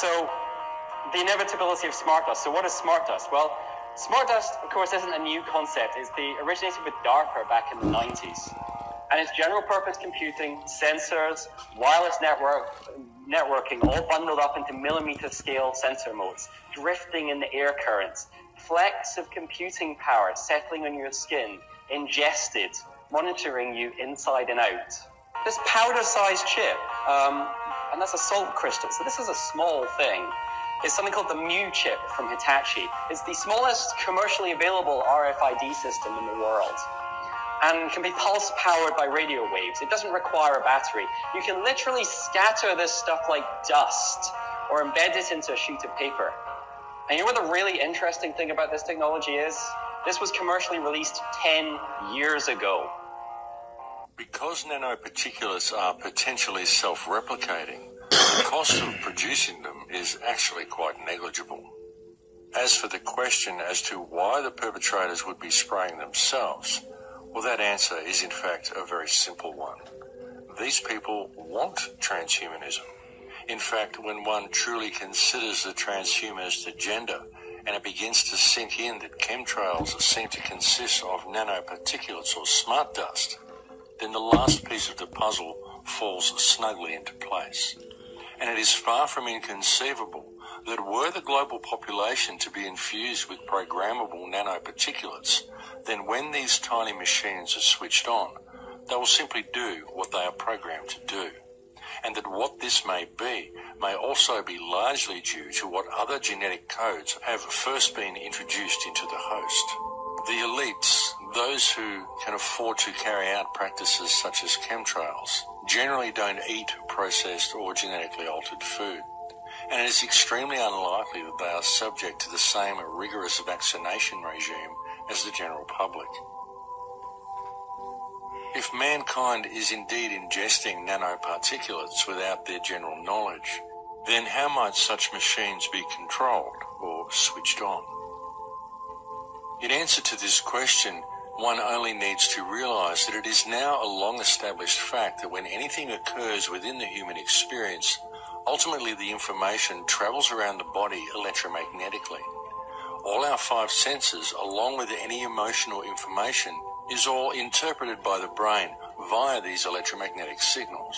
So, the inevitability of smart dust. So what is smart dust? Well, smart dust, of course, isn't a new concept. It originated with DARPA back in the 90s. And it's general purpose computing, sensors, wireless networking, all bundled up into millimeter scale sensor modes, drifting in the air currents, flecks of computing power settling on your skin, ingested, monitoring you inside and out. This powder-sized chip, and that's a salt crystal, so this is a small thing. It's something called the Mu chip from Hitachi. It's the smallest commercially available RFID system in the world, and can be pulse-powered by radio waves. It doesn't require a battery. You can literally scatter this stuff like dust, or embed it into a sheet of paper. And you know what the really interesting thing about this technology is? This was commercially released 10 years ago. Because nanoparticulates are potentially self-replicating, the cost of producing them is actually quite negligible. As for the question as to why the perpetrators would be spraying themselves, well, that answer is in fact a very simple one. These people want transhumanism. In fact, when one truly considers the transhumanist agenda and it begins to sink in that chemtrails seem to consist of nanoparticulates or smart dust, then the last piece of the puzzle falls snugly into place. And it is far from inconceivable that were the global population to be infused with programmable nanoparticulates, then when these tiny machines are switched on, they will simply do what they are programmed to do. And that what this may be may also be largely due to what other genetic codes have first been introduced into the host. The elites, those who can afford to carry out practices such as chemtrails, generally don't eat processed or genetically altered food. And it is extremely unlikely that they are subject to the same rigorous vaccination regime as the general public. If mankind is indeed ingesting nanoparticulates without their general knowledge, then how might such machines be controlled or switched on? In answer to this question, one only needs to realise that it is now a long-established fact that when anything occurs within the human experience, ultimately the information travels around the body electromagnetically. All our five senses, along with any emotional information, is all interpreted by the brain via these electromagnetic signals.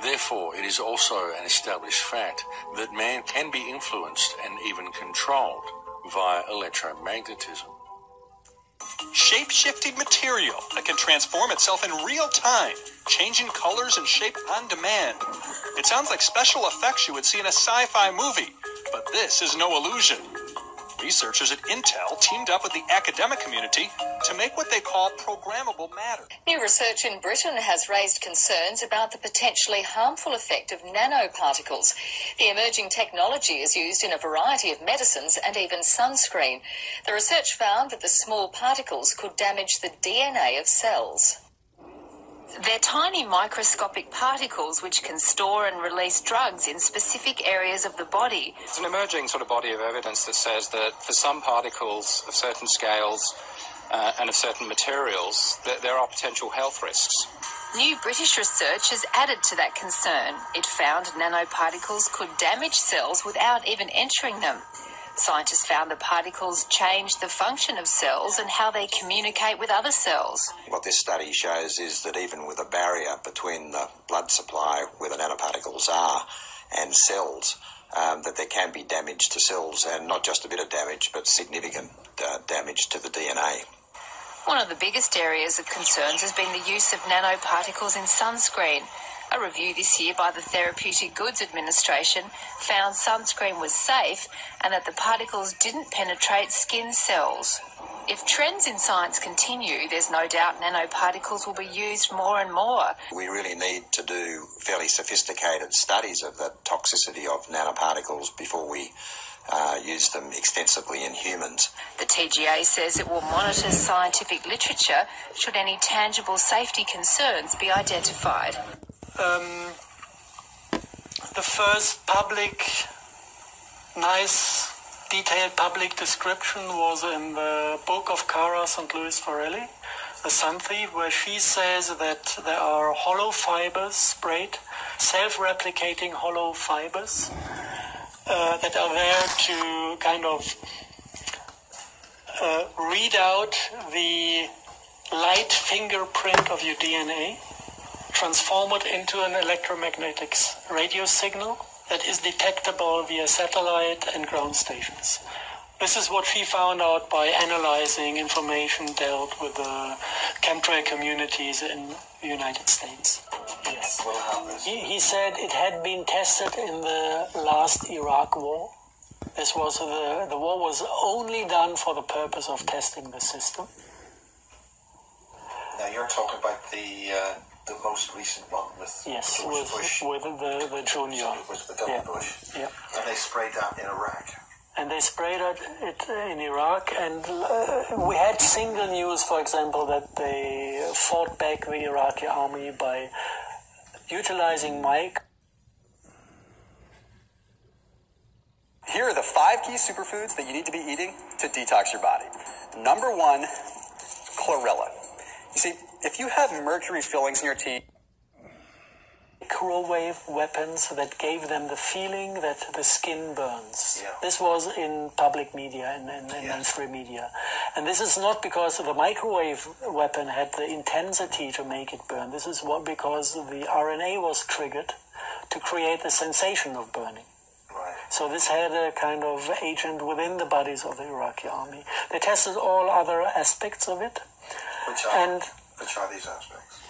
Therefore, it is also an established fact that man can be influenced and even controlled via electromagnetism. Shape-shifting material that can transform itself in real time, changing colors and shape on demand. It sounds like special effects you would see in a sci-fi movie, but this is no illusion. Researchers at Intel teamed up with the academic community to make what they call programmable matter. New research in Britain has raised concerns about the potentially harmful effect of nanoparticles. The emerging technology is used in a variety of medicines and even sunscreen. The research found that the small particles could damage the DNA of cells. They're tiny microscopic particles which can store and release drugs in specific areas of the body. There's an emerging sort of body of evidence that says that for some particles of certain scales and of certain materials, that there are potential health risks. New British research has added to that concern. It found nanoparticles could damage cells without even entering them. Scientists found the particles change the function of cells and how they communicate with other cells. What this study shows is that even with a barrier between the blood supply where the nanoparticles are and cells, that there can be damage to cells, and not just a bit of damage, but significant damage to the DNA. One of the biggest areas of concerns has been the use of nanoparticles in sunscreen. A review this year by the Therapeutic Goods Administration found sunscreen was safe and that the particles didn't penetrate skin cells. If trends in science continue, there's no doubt nanoparticles will be used more and more. We really need to do fairly sophisticated studies of the toxicity of nanoparticles before we use them extensively in humans. The TGA says it will monitor scientific literature should any tangible safety concerns be identified. The first nice, detailed public description was in the book of Cara St. Louis Farrelly, The Sun Thief, where she says that there are hollow fibers sprayed, self-replicating hollow fibers, that are there to kind of read out the light fingerprint of your DNA, transform it into an electromagnetic radio signal that is detectable via satellite and ground stations. This is what she found out by analyzing information dealt with the chemtrail communities in the United States. Yes. He said it had been tested in the last Iraq war. This was the war was only done for the purpose of testing the system. Now you're talking about the most recent one with yes, George Bush. With the junior. With the double Bush. Yeah. And they sprayed that in Iraq. And they sprayed it in Iraq, and we had single news, for example, that they fought back the Iraqi army by utilizing mic. Here are the 5 key superfoods that you need to be eating to detox your body. Number 1, chlorella. You see, if you have mercury fillings in your teeth, microwave weapons that gave them the feeling that the skin burns. Yeah. This was in public media and mainstream media. And this is not because the microwave weapon had the intensity to make it burn. This is because the RNA was triggered to create the sensation of burning. Right. So this had a kind of agent within the bodies of the Iraqi army. They tested all other aspects of it. Which are these aspects?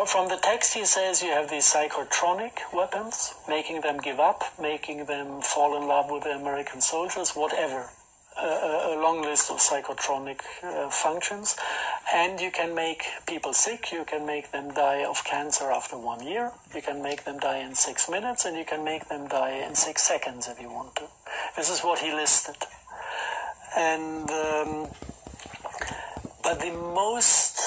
From the text, he says you have these psychotronic weapons, making them give up, making them fall in love with the American soldiers, whatever. A long list of psychotronic functions. And you can make people sick, you can make them die of cancer after 1 year, you can make them die in 6 minutes, and you can make them die in 6 seconds if you want to. This is what he listed. And but the most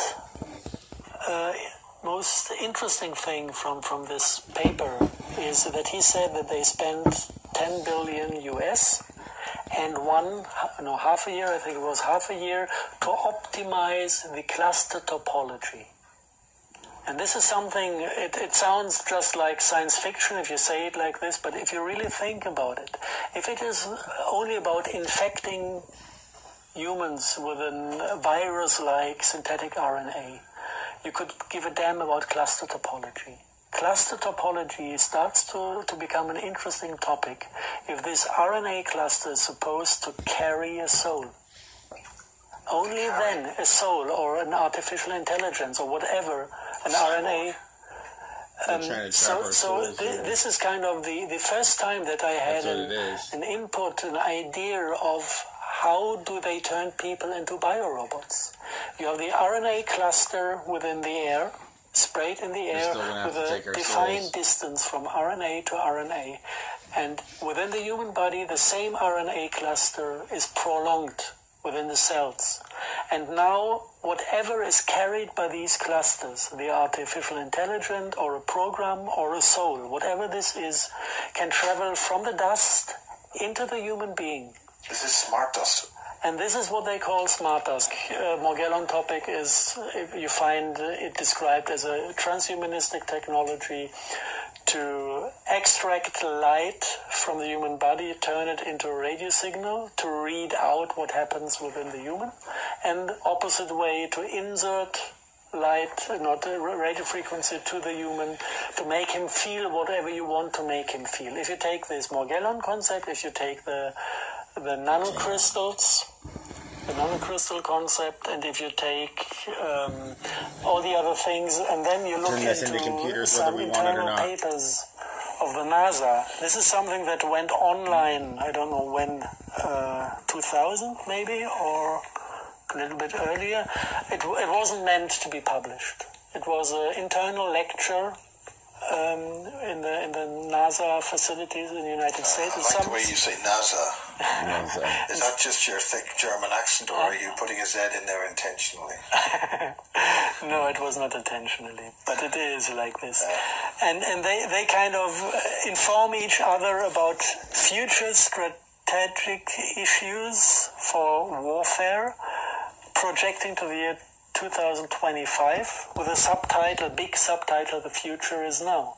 interesting thing from this paper is that he said that they spent 10 billion US and half a year, I think it was half a year, to optimize the cluster topology. And this is something, it sounds just like science fiction if you say it like this, but if you really think about it, if it is only about infecting humans with a virus-like synthetic RNA, you could give a damn about cluster topology. Cluster topology starts to become an interesting topic if this RNA cluster is supposed to carry a soul. Only then a soul or an artificial intelligence or whatever, an RNA. This is kind of the first time that I had an input, an idea of how do they turn people into biorobots. You have the RNA cluster within the air, sprayed in the air with a defined distance from RNA to RNA. And within the human body, the same RNA cluster is prolonged within the cells. And now, whatever is carried by these clusters, the artificial intelligence or a program or a soul, whatever this is, can travel from the dust into the human being. This is smart dust. And this is what they call smart dust. Morgellon topic is, you find it described as a transhumanistic technology to extract light from the human body, turn it into a radio signal to read out what happens within the human, and opposite way to insert light, not a radio frequency, to the human to make him feel whatever you want to make him feel. If you take this Morgellon concept, if you take the nanocrystals, the nanocrystal concept, and if you take all the other things, and then you look into some internal papers of the NASA. This is something that went online, I don't know when, 2000 maybe, or a little bit earlier. It wasn't meant to be published. It was an internal lecture in the NASA facilities in the United States. I like the way you say NASA. Is that just your thick German accent, or are you putting a Z in there intentionally? No, it was not intentionally, but it is like this. And they kind of inform each other about future strategic issues for warfare, projecting to the year 2025 with a subtitle, big subtitle, "The Future is Now."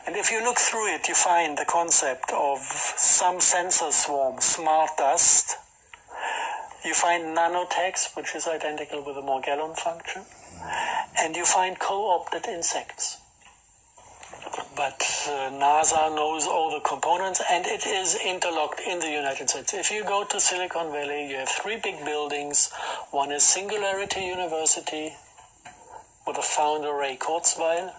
And if you look through it, you find the concept of some sensor swarm, smart dust. You find nanotext, which is identical with the Morgellon function. And you find co-opted insects. But NASA knows all the components, and it is interlocked in the United States. If you go to Silicon Valley, you have three big buildings. One is Singularity University, with the founder Ray Kurzweil,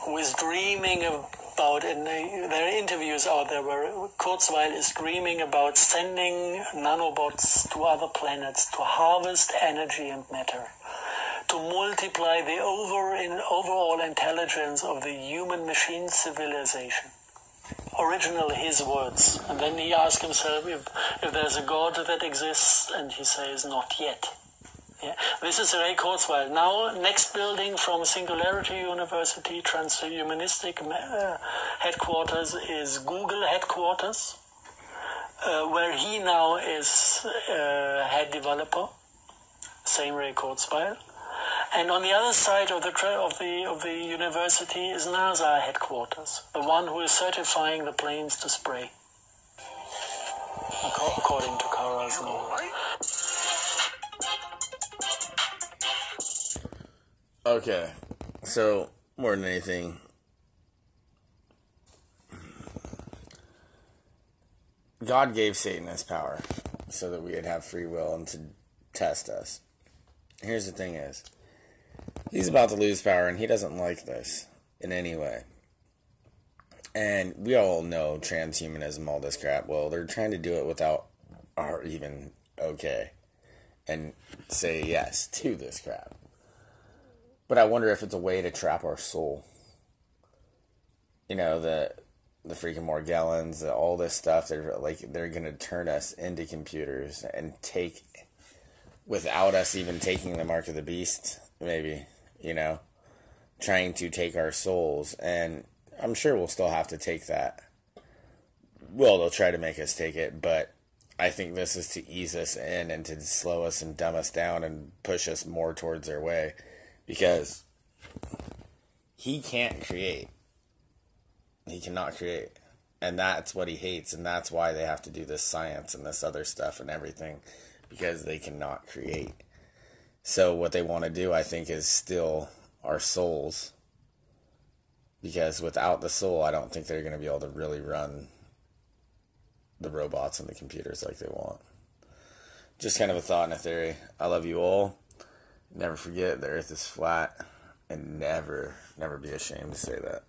who is dreaming about, and there are interviews out there where Kurzweil is dreaming about sending nanobots to other planets to harvest energy and matter, to multiply the overall intelligence of the human-machine civilization. Originally his words. And then he asks himself if there's a God that exists, and he says, not yet. Yeah. This is Ray Kurzweil. Now, next building from Singularity University, Transhumanistic headquarters, is Google headquarters, where he now is head developer, same Ray Kurzweil. And on the other side of the university is NASA headquarters, the one who is certifying the planes to spray, according to Kara's law. Okay, so more than anything, God gave Satan his power so that we would have free will and to test us. Here's the thing is, he's about to lose power, and he doesn't like this in any way. And we all know transhumanism, all this crap. Well, they're trying to do it without our even okay and say yes to this crap. But I wonder if it's a way to trap our soul. You know, the freaking Morgellons, all this stuff, they're going to turn us into computers and take, without us even taking the mark of the beast, maybe, you know, trying to take our souls. And I'm sure we'll still have to take that. Well, they'll try to make us take it, but I think this is to ease us in and to slow us and dumb us down and push us more towards their way. Because he can't create. He cannot create. And that's what he hates. And that's why they have to do this science and this other stuff and everything. Because they cannot create. So what they want to do, I think, is steal our souls. Because without the soul, I don't think they're going to be able to really run the robots and the computers like they want. Just kind of a thought and a theory. I love you all. Never forget the earth is flat, and never be ashamed to say that.